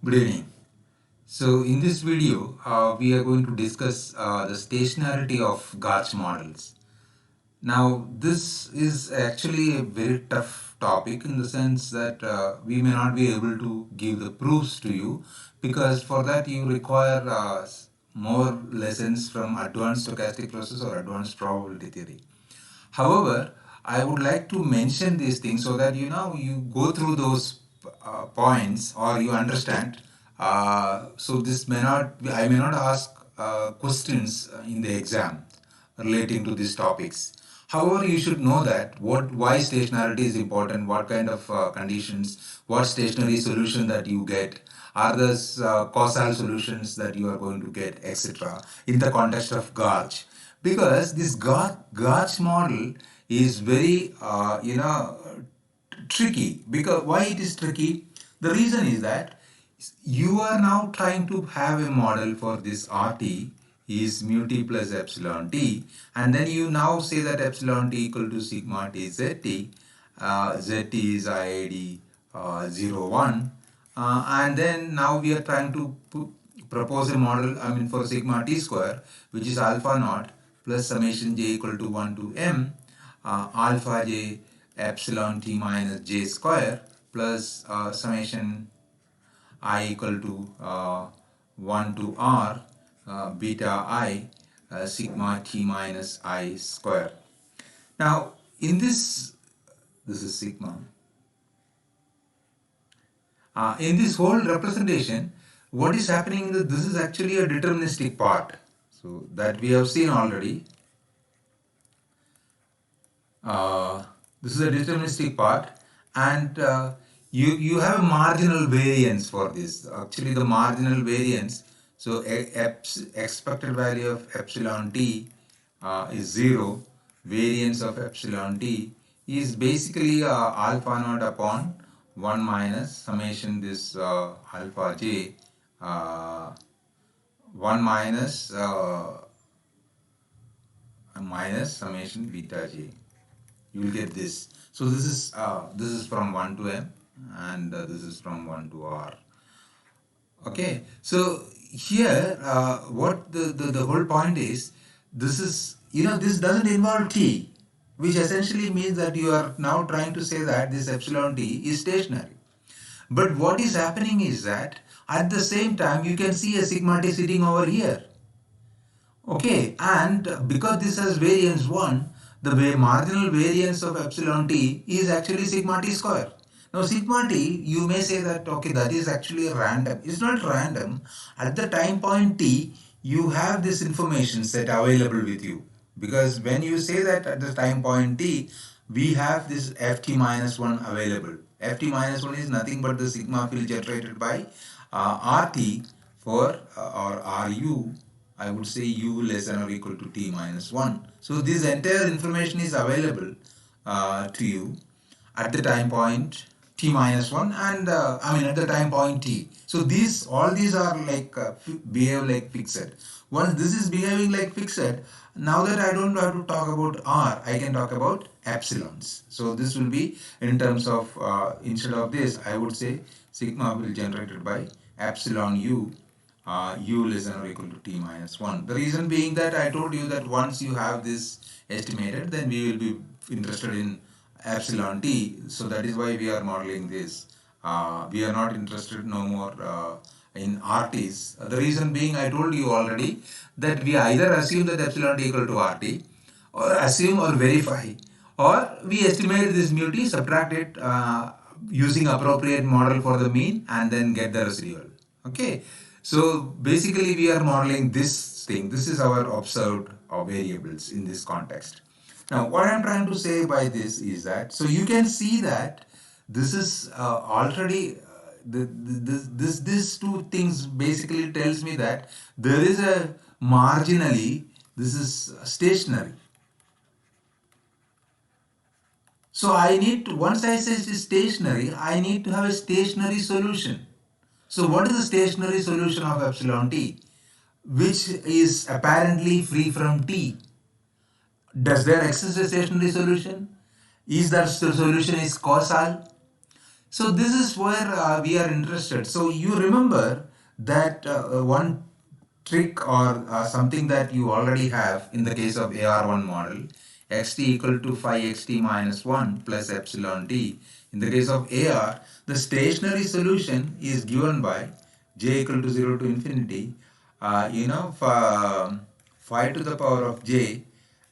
Good evening. So in this video, we are going to discuss the stationarity of Gauch models. Now, this is actually a very tough topic in the sense that we may not be able to give the proofs to you, because for that you require more lessons from advanced stochastic process or advanced probability theory. However, I would like to mention these things so that you go through those points or you understand. So this may not I may not ask questions in the exam relating to these topics. However, you should know that why stationarity is important, what kind of conditions, what stationary solution that you get, are those causal solutions that you are going to get, etc. in the context of Gauch. Because this Gauch model is very, tricky. Because why it is tricky? The reason is that you are now trying to have a model for this RT is mu t plus epsilon t, and then you now say that epsilon t equal to sigma t zt, zt is IID 0 1, and then now we are trying to propose a model, for sigma t square, which is alpha naught plus summation j equal to 1 to m alpha j epsilon t minus j square plus summation I equal to 1 to r beta I sigma t minus I square. Now, in this is sigma. In this whole representation, what is happening is this is actually a deterministic part. So that we have seen already. This is a deterministic part, and you have a marginal variance for this. Actually, the marginal variance, so expected value of epsilon t is 0. Variance of epsilon t is basically alpha naught upon 1 minus summation this alpha j 1 minus summation beta j. You will get this. So this is from 1 to m, and this is from 1 to r. Okay, so here what the whole point is, this is, this doesn't involve t, which essentially means that you are now trying to say that this epsilon t is stationary. But what is happening is that at the same time you can see a sigma t sitting over here. Okay, and because this has variance 1, the marginal variance of epsilon t is actually sigma t square. Now sigma t, you may say that, okay, that is actually random. It's not random. At the time point t, you have this information set available with you. Because when you say that at the time point t, we have this ft minus 1 available. Ft minus 1 is nothing but the sigma field generated by RT for or RU. I would say u less than or equal to t minus 1. So this entire information is available to you at the time point t minus 1, and at the time point t. So all these are like behave like fixed. Once this is behaving like fixed, now that I don't have to talk about r, I can talk about epsilons. So this will be in terms of, instead of this, I would say sigma will be generated by epsilon u, u less than or equal to t minus 1. The reason being that I told you that once you have this estimated, then we will be interested in epsilon t. So that is why we are modeling this. We are not interested no more in RTs. The reason being, I told you already that we either assume that epsilon t equal to RT, or assume or verify, or we estimate this mu t, subtract it using appropriate model for the mean, and then get the residual. Okay, so basically we are modeling this thing. This is our observed variables in this context. Now what I'm trying to say by this is that, so you can see that this is already these two things basically tells me that there is a marginally, this is stationary. So I need to, once I say it is stationary, I need to have a stationary solution. So what is the stationary solution of epsilon t, which is apparently free from t? Does there exist a stationary solution? Is that the solution is causal? So this is where we are interested. So you remember that one trick or something that you already have in the case of AR1 model, xt equal to phi xt minus 1 plus epsilon t. In the case of AR, the stationary solution is given by j equal to 0 to infinity, phi to the power of j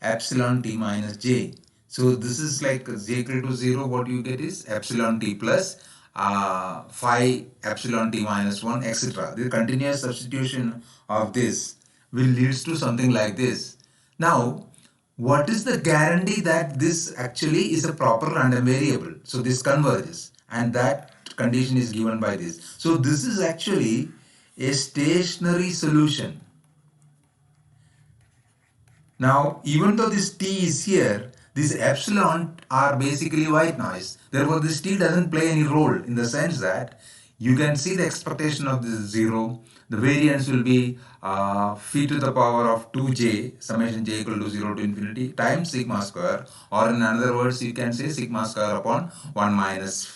epsilon t minus j. So this is like j equal to 0, what you get is epsilon t plus phi epsilon t minus 1, etc. The continuous substitution of this will leads to something like this. Now, what is the guarantee that this actually is a proper random variable? So this converges, and that condition is given by this. So this is actually a stationary solution. Now, even though this t is here, these epsilon are basically white noise. Therefore, this t doesn't play any role in the sense that you can see the expectation of this 0. The variance will be phi to the power of 2j, summation j equal to 0 to infinity, times sigma square, or in other words, you can say sigma square upon 1 minus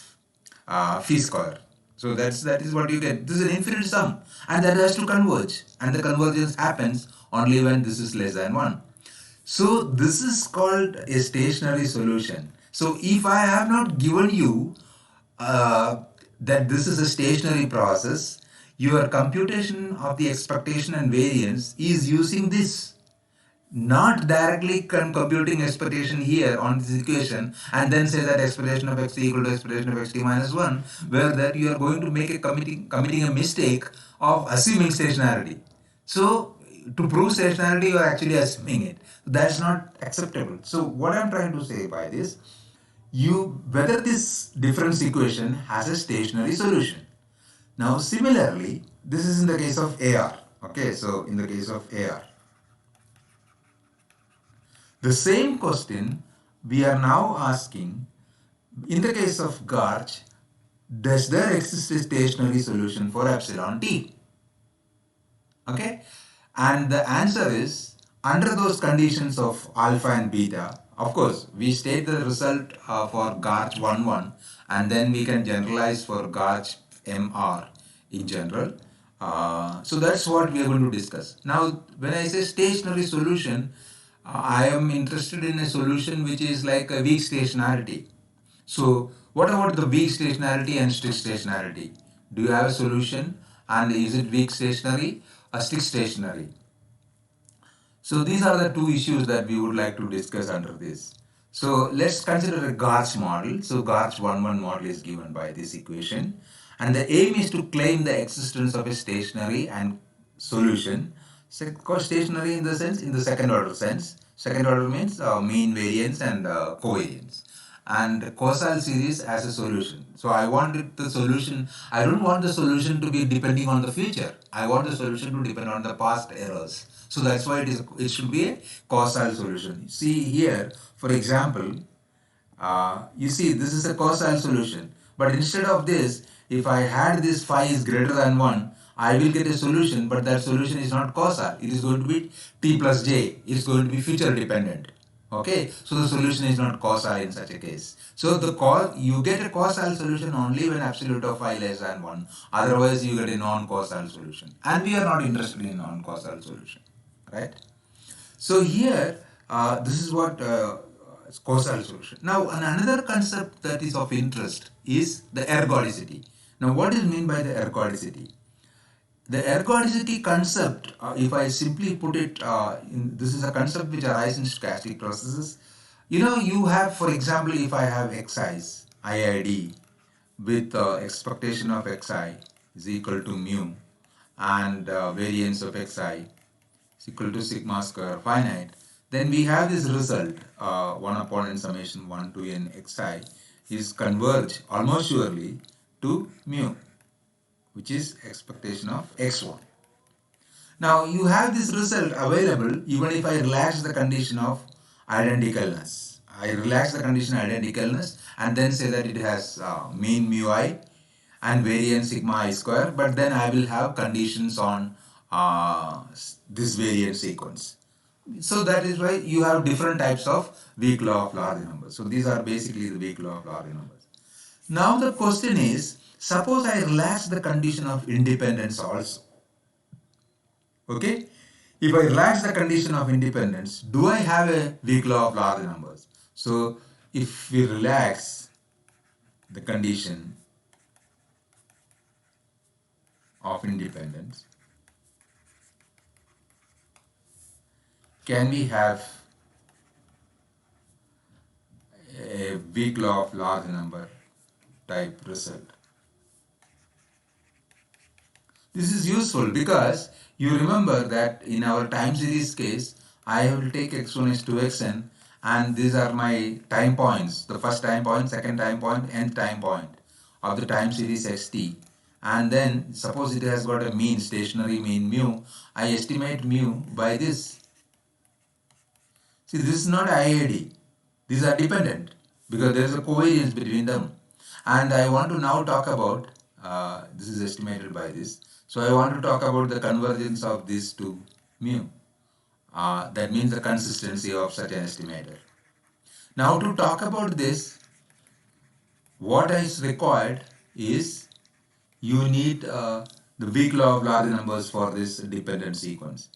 phi square. So that is what you get. This is an infinite sum, and that has to converge, and the convergence happens only when this is less than 1. So this is called a stationary solution. So if I have not given you that this is a stationary process, your computation of the expectation and variance is using this, not directly computing expectation here on this equation and then say that expectation of xt equal to expectation of xt minus 1, where that you are going to make a committing a mistake of assuming stationarity. So to prove stationarity, you are actually assuming it. That's not acceptable. So what I'm trying to say by this, you whether this difference equation has a stationary solution. Now similarly, this is in the case of AR. Okay, so in the case of AR, the same question we are now asking in the case of Garch, does there exist a stationary solution for epsilon t? Okay, and the answer is under those conditions of alpha and beta. Of course, we state the result for Garch 1 and then we can generalize for Garch MR in general. So that's what we are going to discuss. Now, when I say stationary solution, I am interested in a solution which is like a weak stationarity. So, what about the weak stationarity and strict stationarity? Do you have a solution, and is it weak stationary or strict stationary? So these are the two issues that we would like to discuss under this. So let's consider a Garch model. So Garch 1 model is given by this equation, and the aim is to claim the existence of a stationary and solution. So stationary in the sense, in the second order sense. Second order means mean variance and covariance, and causal series as a solution. So I wanted the solution, I don't want the solution to be depending on the future. I want the solution to depend on the past errors. So that's why it should be a causal solution. See here, for example, you see this is a causal solution. But instead of this, if I had this phi is greater than 1, I will get a solution, but that solution is not causal. It is going to be t plus j. It is going to be future dependent. Okay, so the solution is not causal in such a case. So you get a causal solution only when absolute of phi less than 1. Otherwise, you get a non-causal solution. And we are not interested in non-causal solution, right? So here, this is what causal solution. Now, another concept that is of interest is the ergodicity. Now, what is meant by the ergodicity? The ergodicity concept, if I simply put it, this is a concept which arises in stochastic processes. You know, you have, for example, if I have xi's, IID, with expectation of xi is equal to mu, and variance of xi is equal to sigma square finite, then we have this result, 1 upon n summation 1 to n xi is converge almost surely to mu, which is expectation of x1. Now you have this result available even if I relax the condition of identicalness. I relax the condition identicalness and then say that it has mean mu I and variance sigma I square, but then I will have conditions on this variance sequence. So that is why you have different types of weak law of large numbers. So these are basically the weak law of large numbers. Now the question is, suppose I relax the condition of independence also. Okay? If I relax the condition of independence, do I have a weak law of large numbers? So if we relax the condition of independence, can we have a weak law of large number type result? This is useful because you remember that in our time series case, I will take x1 is to xn, and these are my time points, the first time point, second time point, nth time point of the time series xt. And then suppose it has got a mean, stationary mean mu, I estimate mu by this. See, this is not IID. These are dependent because there is a covariance between them. And I want to now talk about, this is estimated by this. So I want to talk about the convergence of these two mu. That means the consistency of such an estimator. Now to talk about this, what is required is you need the weak law of large numbers for this dependent sequence.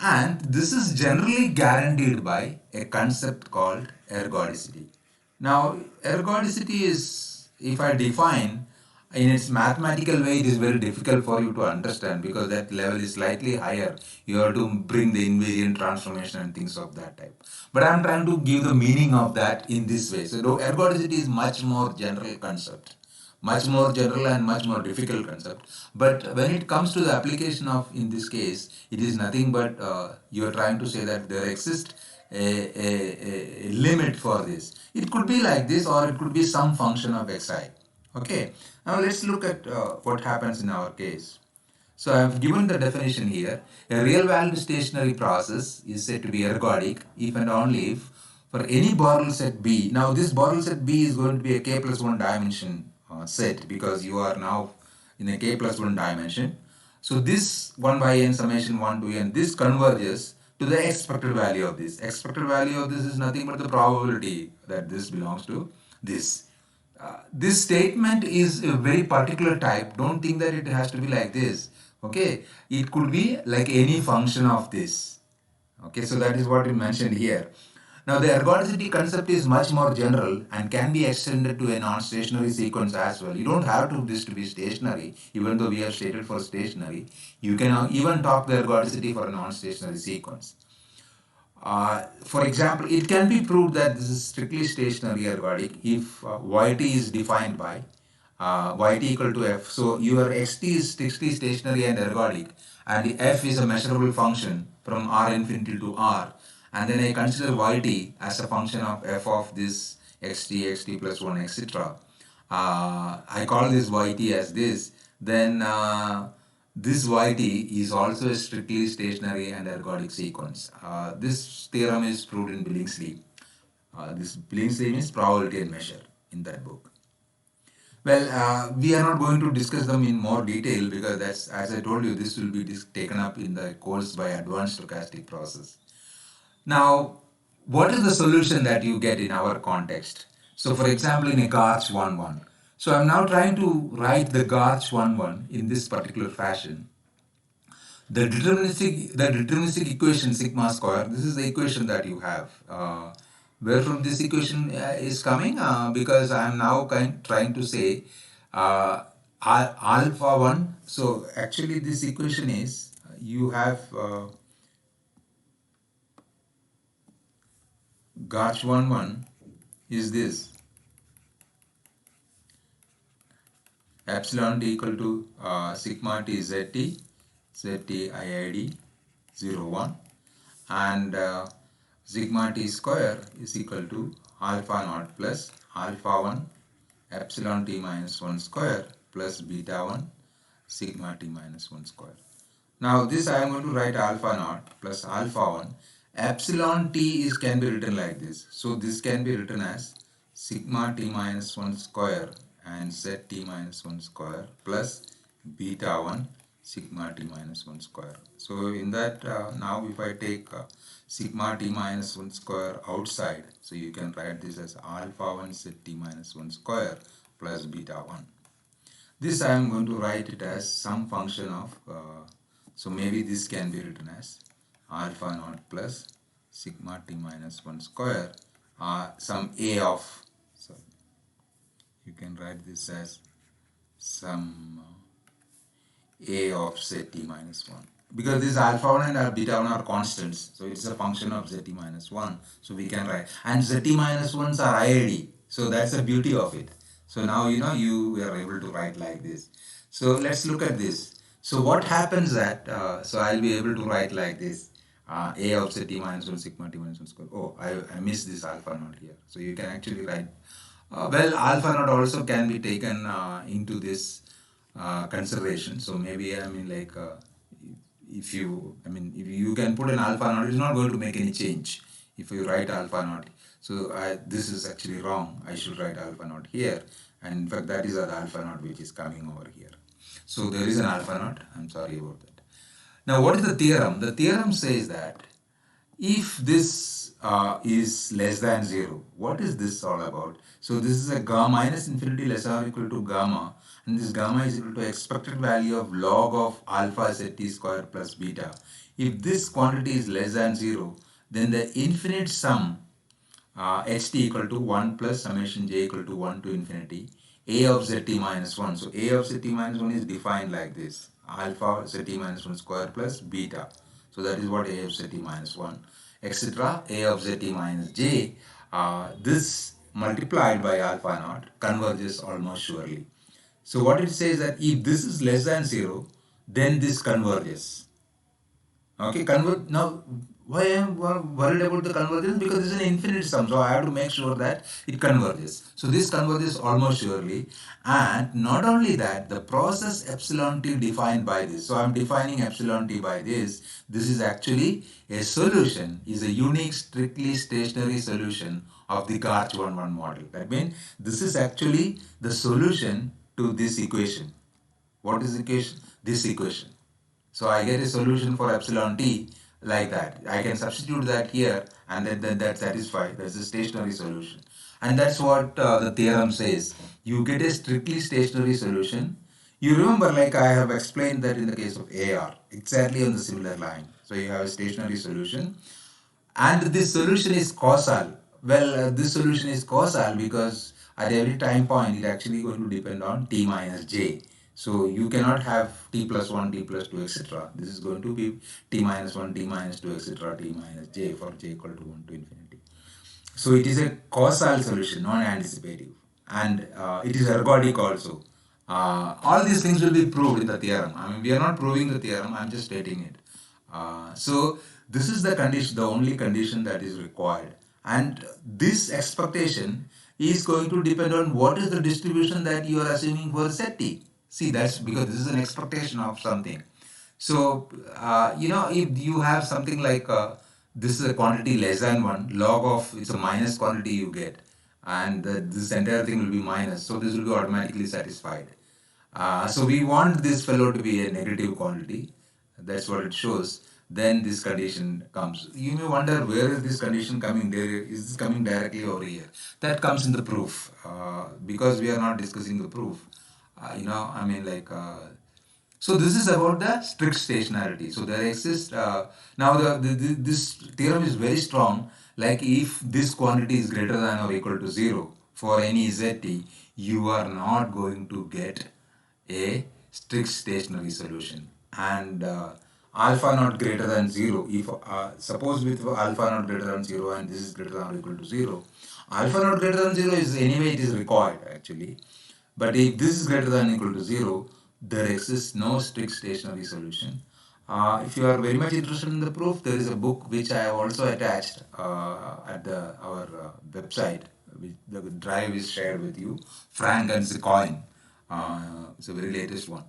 And this is generally guaranteed by a concept called ergodicity. Now, ergodicity is, if I define in its mathematical way, it is very difficult for you to understand because that level is slightly higher. You have to bring the invariant transformation and things of that type. But I'm trying to give the meaning of that in this way. So, ergodicity is much more general concept, much more general and much more difficult concept. But when it comes to the application of, in this case, it is nothing but you are trying to say that there exists a limit for this. It could be like this or it could be some function of xi. Okay, now let's look at what happens in our case. So I have given the definition here. A real valued stationary process is said to be ergodic if and only if for any Borel set B. Now this Borel set B is going to be a k plus 1 dimension set because you are now in a k plus 1 dimension. So this 1 by n summation 1 to n, this converges to the expected value of this. Expected value of this is nothing but the probability that this belongs to this. This statement is a very particular type. Don't think that it has to be like this. Okay, it could be like any function of this. Okay, so that is what we mentioned here. Now the ergodicity concept is much more general and can be extended to a non-stationary sequence as well. You don't have to this to be stationary, even though we have stated for stationary. You can even talk the ergodicity for a non-stationary sequence. For example, it can be proved that this is strictly stationary ergodic if yt is defined by yt equal to f. So your xt is strictly stationary and ergodic, and f is a measurable function from r infinity to r. And then I consider yt as a function of f of this xt plus 1, etc. I call this yt as this. Then this yt is also a strictly stationary and ergodic sequence. This theorem is proved in Billingsley. This Billingsley means probability and measure in that book. Well, we are not going to discuss them in more detail because that's, as I told you, this will be taken up in the course by advanced stochastic process. Now, what is the solution that you get in our context? So, for example, in a Garch 1-1. So, I'm now trying to write the Garch 1-1 in this particular fashion. The deterministic equation sigma square, this is the equation that you have. Where from this equation is coming? Because I am now trying to say alpha 1. So, actually, this equation is you have Garch 1-1 is this epsilon t equal to sigma t zt iid 0 1 and sigma t square is equal to alpha naught plus alpha 1 epsilon t minus 1 square plus beta 1 sigma t minus 1 square. Now this I am going to write alpha naught plus alpha 1. Epsilon t is can be written like this. So this can be written as sigma t minus 1 square and zt minus 1 square plus beta 1 sigma t minus 1 square. So in that now if I take sigma t minus 1 square outside, so you can write this as alpha 1 zt minus 1 square plus beta 1. This I am going to write it as some function of, so maybe this can be written as alpha naught plus sigma t minus 1 square, some a of, so you can write this as some a of zt minus 1. Because this alpha 1 and beta 1 are constants, so it's a function of zt minus 1. So we can write, and zt minus 1s are IID, so that's the beauty of it. So now you are able to write like this. So let's look at this. So what happens that, so I'll be able to write like this, a of zt minus 1 sigma t minus 1 square. Oh, I missed this alpha naught here. So you can actually write, well, alpha naught also can be taken into this consideration. So maybe like if you can put an alpha naught, it's not going to make any change if you write alpha naught. So this is actually wrong. I should write alpha naught here, and in fact that is the alpha naught which is coming over here. So there is an alpha naught. I'm sorry about that. Now what is the theorem? The theorem says that if this is less than 0, what is this all about? So this is a gamma minus infinity less than or equal to gamma, and this gamma is equal to expected value of log of alpha zt square plus beta. If this quantity is less than 0, then the infinite sum ht equal to 1 plus summation j equal to 1 to infinity a of zt minus 1. So a of zt minus 1 is defined like this, alpha zt minus 1 square plus beta. So that is what a of zt minus 1, etc. a of zt minus j. This multiplied by alpha naught converges almost surely. So what it says that if this is less than 0, then this converges. Okay, convert now. Why I am worried about the convergence? Because this is an infinite sum, so I have to make sure that it converges. So this converges almost surely, and not only that, the process epsilon t defined by this. So I am defining epsilon t by this. This is actually a solution, is a unique, strictly stationary solution of the Garch-1-1 model. That means this is actually the solution to this equation. What is the equation? This equation. So I get a solution for epsilon t like that. I can substitute that here, and then that satisfies. That's a stationary solution. And that's what the theorem says. You get a strictly stationary solution. You remember, like I have explained that in the case of AR, exactly on the similar line. So you have a stationary solution, and this solution is causal. Well, this solution is causal because at every time point it actually going to depend on t minus j. So you cannot have t plus 1, t plus 2, etc. This is going to be t minus 1, t minus 2, etc. t minus j for j equal to 1 to infinity. So it is a causal solution, non-anticipative, and it is ergodic also. All these things will be proved in the theorem. I mean, we are not proving the theorem, I'm just stating it. So this is the condition, the only condition that is required. And this expectation is going to depend on what is the distribution that you are assuming for set t. See, that's because this is an expectation of something. So, if you have something like this is a quantity less than 1, log of it's a minus quantity you get, and this entire thing will be minus, so this will be automatically satisfied. So we want this fellow to be a negative quantity, that's what it shows. Then this condition comes. You may wonder, where is this condition coming? Is this coming directly over here? That comes in the proof, because we are not discussing the proof. So this is about the strict stationarity. So there exists, now this theorem is very strong, like if this quantity is greater than or equal to 0 for any zt, you are not going to get a strict stationary solution. And alpha not greater than 0, if suppose with alpha not greater than 0 and this is greater than or equal to 0, alpha not greater than 0 is anyway it is required actually. But if this is greater than or equal to 0, there exists no strict stationary solution. If you are very much interested in the proof, there is a book which I have also attached at our website. The drive is shared with you, Frank and Coin. It's a very latest one.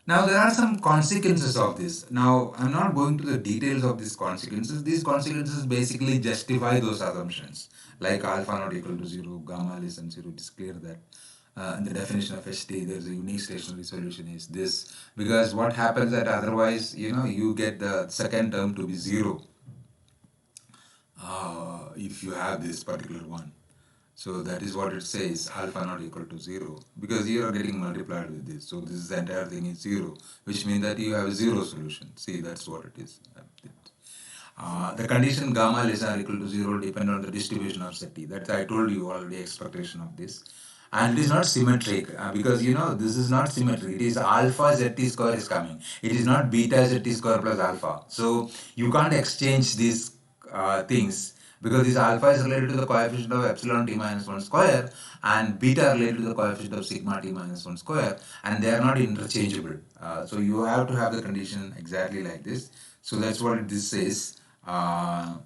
Now there are some consequences of this. Now I'm not going to the details of these consequences. These consequences basically justify those assumptions. Like alpha not equal to 0, gamma less than 0. It is clear that in the definition of HT, there's a unique stationary solution is this. Because what happens that otherwise, you get the second term to be 0 if you have this particular one. So that is what it says, alpha not equal to 0, because you are getting multiplied with this. So this entire thing is 0, which means that you have a 0 solution. See, that's what it is. The condition gamma less than or equal to 0 depend on the distribution of set t. That I told you already expectation of this. And it is not symmetric because this is not symmetric. It is alpha zt square is coming. It is not beta zt square plus alpha. So you can't exchange these things because this alpha is related to the coefficient of epsilon t minus 1 square and beta related to the coefficient of sigma t minus 1 square, and they are not interchangeable. So you have to have the condition exactly like this. So that's what this says. And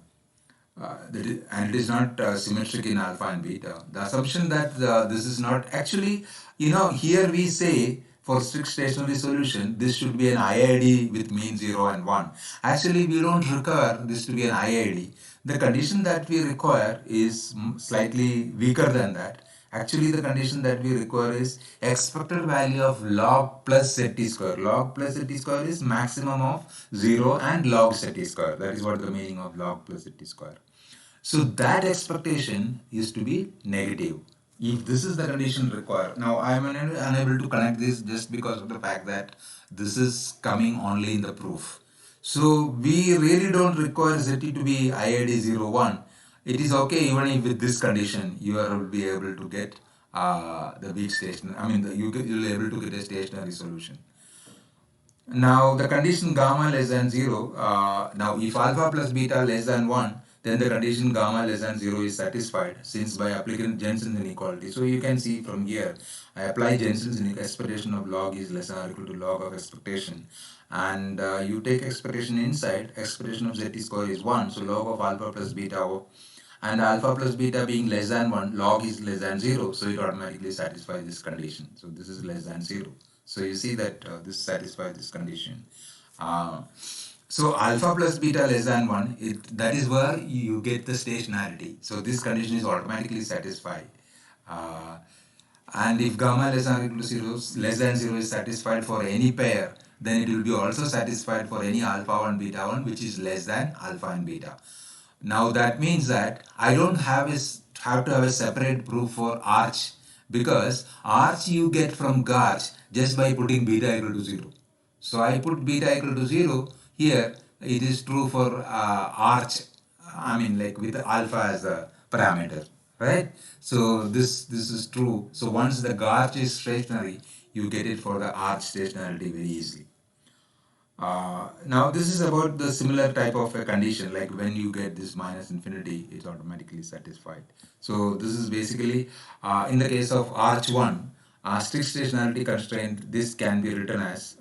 it is not symmetric in alpha and beta. The assumption that this is not actually, here we say for strict stationary solution, this should be an IID with mean 0 and 1. Actually, we don't require this to be an IID. The condition that we require is slightly weaker than that. Actually, the condition that we require is expected value of log plus zt square. Log plus zt square is maximum of 0 and log zt square. That is what the meaning of log plus zt square. So that expectation is to be negative. If this is the condition required. Now I am unable to connect this just because of the fact that this is coming only in the proof. So we really don't require ZT to be IID01. It is okay even if with this condition you will be able to get the weak station. I mean you'll be able to get a stationary solution. Now the condition gamma less than 0, now if alpha plus beta less than 1, then the condition gamma less than 0 is satisfied since by applying Jensen's inequality. So you can see from here, I apply Jensen's inequality, expectation of log is less than or equal to log of expectation. And you take expectation inside, expectation of Z square is 1, so log of alpha plus beta and alpha plus beta being less than 1, log is less than 0, so it automatically satisfies this condition. So this is less than 0. So you see that this satisfies this condition. So alpha plus beta less than 1, that is where you get the stationarity. So this condition is automatically satisfied. And if gamma less than or equal to 0, less than 0 is satisfied for any pair, then it will be also satisfied for any alpha 1 beta 1 which is less than alpha and beta. Now that means that I don't have to have a separate proof for arch, because arch you get from Garch just by putting beta equal to 0. So I put beta equal to 0 here. It is true for arch. I mean like with alpha as a parameter, right? So this is true. So once the Garch is stationary, you get it for the arch stationarity very easily. Now this is about the similar type of a condition, like when you get this minus infinity, it's automatically satisfied. So this is basically, in the case of arch 1, strict stationarity constraint, this can be written as,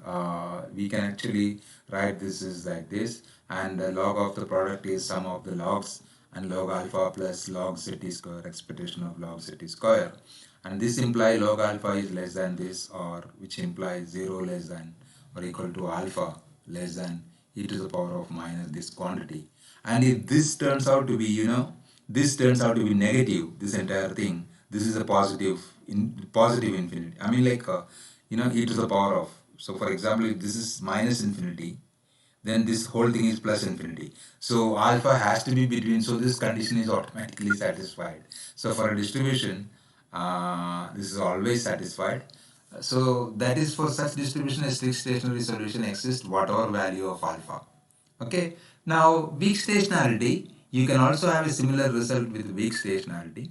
we can actually write this is like this, and the log of the product is sum of the logs, and log alpha plus log zt square, expectation of log zt square. And this implies log alpha is less than this, or which implies 0 less than or equal to alpha less than e to the power of minus this quantity. And if this turns out to be, this turns out to be negative, this entire thing, this is a positive infinity. I mean like, e to the power of, so for example, if this is minus infinity, then this whole thing is plus infinity. So alpha has to be between, so this condition is automatically satisfied. So for a distribution, this is always satisfied. So that is for such distribution, a strict stationary solution exists whatever value of alpha. Okay. Now weak stationarity, you can also have a similar result with weak stationarity,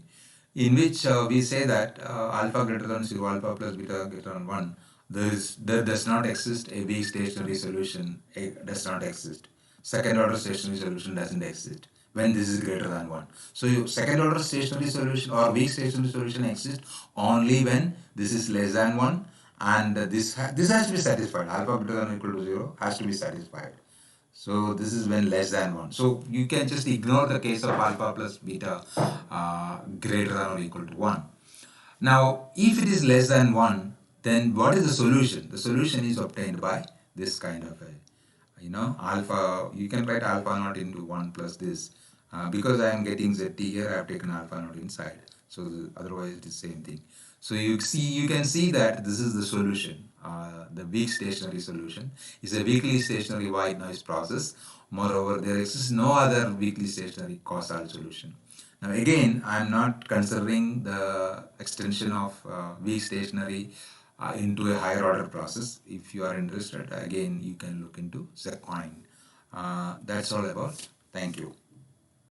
in which we say that alpha greater than 0, alpha plus beta greater than 1, there does not exist a weak stationary solution, does not exist. Second order stationary solution doesn't exist when this is greater than 1. So second order stationary solution or weak stationary solution exists only when this is less than 1, and this has to be satisfied. Alpha greater than or equal to 0 has to be satisfied. So this is when less than 1. So you can just ignore the case of alpha plus beta greater than or equal to 1. Now, if it is less than 1, then what is the solution? The solution is obtained by this kind of a, alpha. You can write alpha naught into 1 plus this. Because I am getting zt here, I have taken alpha naught inside. So otherwise it is same thing. So you can see that this is the solution. The weak stationary solution is a weakly stationary white noise process. Moreover, there exists no other weakly stationary causal solution. Now again, I'm not considering the extension of weak stationary into a higher order process. If you are interested, again, you can look into Zecoin. That's all about. Thank you.